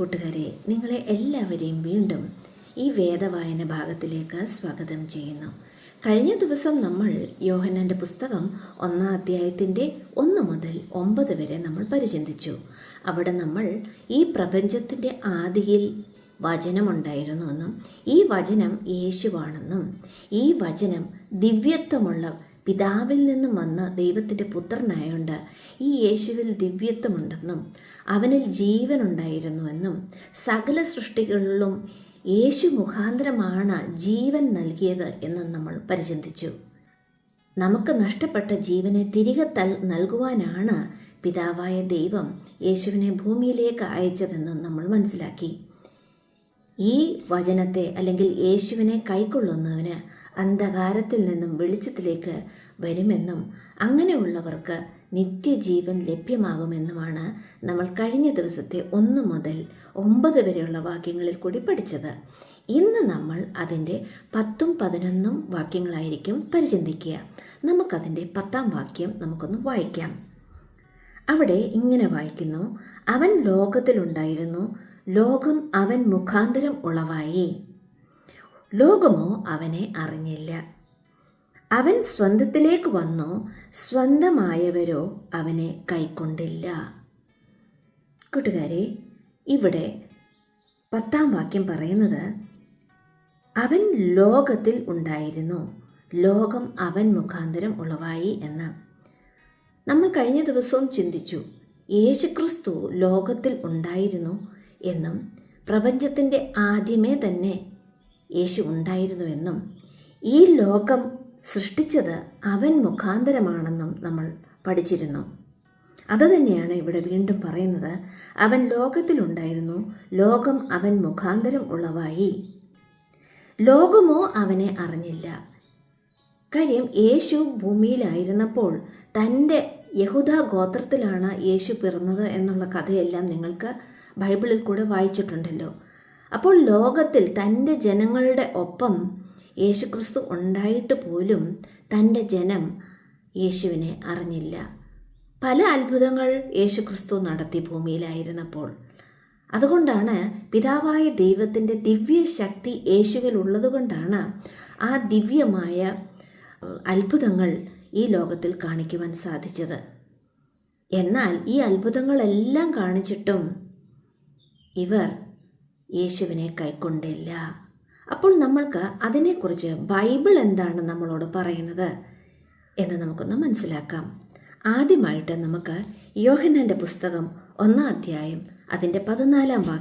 കൂട്ടുകാരെ, നിങ്ങളെ എല്ലാവരെയും വീണ്ടും ഈ വേദവായന ഭാഗത്തിലേക്ക് സ്വാഗതം ചെയ്യുന്നു. കഴിഞ്ഞ ദിവസം നമ്മൾ യോഹന്നാൻ്റെ പുസ്തകം 1-ാം അധ്യായത്തിൻ്റെ 1 മുതൽ 9 വരെ നമ്മൾ പരിചിന്തിച്ചു. അവിടെ നമ്മൾ ഈ പ്രപഞ്ചത്തിൻ്റെ ആദിയിൽ വചനമുണ്ടായിരുന്നുവെന്നും ഈ വചനം യേശുവാണെന്നും ഈ വചനം ദിവ്യത്വമുള്ള പിതാവിൽ നിന്നും വന്ന ദൈവത്തിൻ്റെ പുത്രനായോണ്ട് ഈ യേശുവിൽ ദിവ്യത്വമുണ്ടെന്നും അവനിൽ ജീവനുണ്ടായിരുന്നുവെന്നും സകല സൃഷ്ടികളിലും യേശു മുഖാന്തരമാണ് ജീവൻ നൽകിയത് എന്നും നമ്മൾ പരിചിന്തിച്ചു. നമുക്ക് നഷ്ടപ്പെട്ട ജീവനെ തിരികെ നൽകുവാനാണ് പിതാവായ ദൈവം യേശുവിനെ ഭൂമിയിലേക്ക് അയച്ചതെന്നും നമ്മൾ മനസ്സിലാക്കി. ഈ വചനത്തെ അല്ലെങ്കിൽ യേശുവിനെ കൈക്കൊള്ളുന്നവന് അന്ധകാരത്തിൽ നിന്നും വെളിച്ചത്തിലേക്ക് വരുമെന്നും അങ്ങനെയുള്ളവർക്ക് നിത്യജീവൻ ലഭ്യമാകുമെന്നുമാണ് നമ്മൾ കഴിഞ്ഞ ദിവസത്തെ 1 മുതൽ 9 വരെയുള്ള വാക്യങ്ങളിൽ കൂടി പഠിച്ചത്. ഇന്ന് നമ്മൾ അതിൻ്റെ 10ഉം 11ഉം വാക്യങ്ങളായിരിക്കും പരിചിന്തിക്കുക. നമുക്കതിൻ്റെ 10ാം വാക്യം നമുക്കൊന്ന് വായിക്കാം. അവിടെ ഇങ്ങനെ വായിക്കുന്നു: അവൻ ലോകത്തിലുണ്ടായിരുന്നു, ലോകം അവൻ മുഖാന്തരം ഉളവായി, ലോകമോ അവനെ അറിഞ്ഞില്ല. അവൻ സ്വന്തത്തിലേക്ക് വന്നു, സ്വന്തമായവരോ അവനെ കൈക്കൊണ്ടില്ല. കൂട്ടുകാരെ, ഇവിടെ 10ാം വാക്യം പറയുന്നത് അവൻ ലോകത്തിൽ ഉണ്ടായിരുന്നു, ലോകം അവൻ മുഖാന്തരം ഉളവായി എന്ന്. നമ്മൾ കഴിഞ്ഞ ദിവസവും ചിന്തിച്ചു, യേശുക്രിസ്തു ലോകത്തിൽ ഉണ്ടായിരുന്നു എന്നും പ്രപഞ്ചത്തിൻ്റെ ആദ്യമേ തന്നെ യേശു ഉണ്ടായിരുന്നുവെന്നും ഈ ലോകം സൃഷ്ടിച്ചത് അവൻ മുഖാന്തരമാണെന്നും നമ്മൾ പഠിച്ചിരുന്നു. അതുതന്നെയാണ് ഇവിടെ വീണ്ടും പറയുന്നത്. അവൻ ലോകത്തിലുണ്ടായിരുന്നു, ലോകം അവൻ മുഖാന്തരം ഉളവായി, ലോകമോ അവനെ അറിഞ്ഞില്ല. കാര്യം, യേശു ഭൂമിയിലായിരുന്നപ്പോൾ തൻ്റെ യഹൂദ ഗോത്രത്തിലാണ് യേശു പിറന്നത് എന്നുള്ള കഥയെല്ലാം നിങ്ങൾക്ക് ബൈബിളിൽ കൂടെ വായിച്ചിട്ടുണ്ടല്ലോ. അപ്പോൾ ലോകത്തിൽ തൻ്റെ ജനങ്ങളുടെ ഒപ്പം യേശുക്രിസ്തു ഉണ്ടായിട്ട് പോലും തൻ്റെ ജനം യേശുവിനെ അറിഞ്ഞില്ല. പല അത്ഭുതങ്ങൾ യേശുക്രിസ്തു നടത്തി ഭൂമിയിലായിരുന്നപ്പോൾ. അതുകൊണ്ടാണ് പിതാവായ ദൈവത്തിൻ്റെ ദിവ്യശക്തി യേശുവിൽ ഉള്ളതുകൊണ്ടാണ് ആ ദിവ്യമായ അത്ഭുതങ്ങൾ ഈ ലോകത്തിൽ കാണിക്കുവാൻ സാധിച്ചത്. എന്നാൽ ഈ അത്ഭുതങ്ങളെല്ലാം കാണിച്ചിട്ടും ഇവർ യേശുവിനെ കൈക്കൊണ്ടില്ല. അപ്പോൾ നമ്മൾക്ക് അതിനെക്കുറിച്ച് ബൈബിൾ എന്താണ് നമ്മളോട് പറയുന്നത് എന്ന് നമുക്കൊന്ന് മനസ്സിലാക്കാം. ആദ്യമായിട്ട് നമുക്ക് യോഹന്നാൻ്റെ പുസ്തകം 1-ാം അധ്യായം അതിൻ്റെ 14-ാം വാക്യം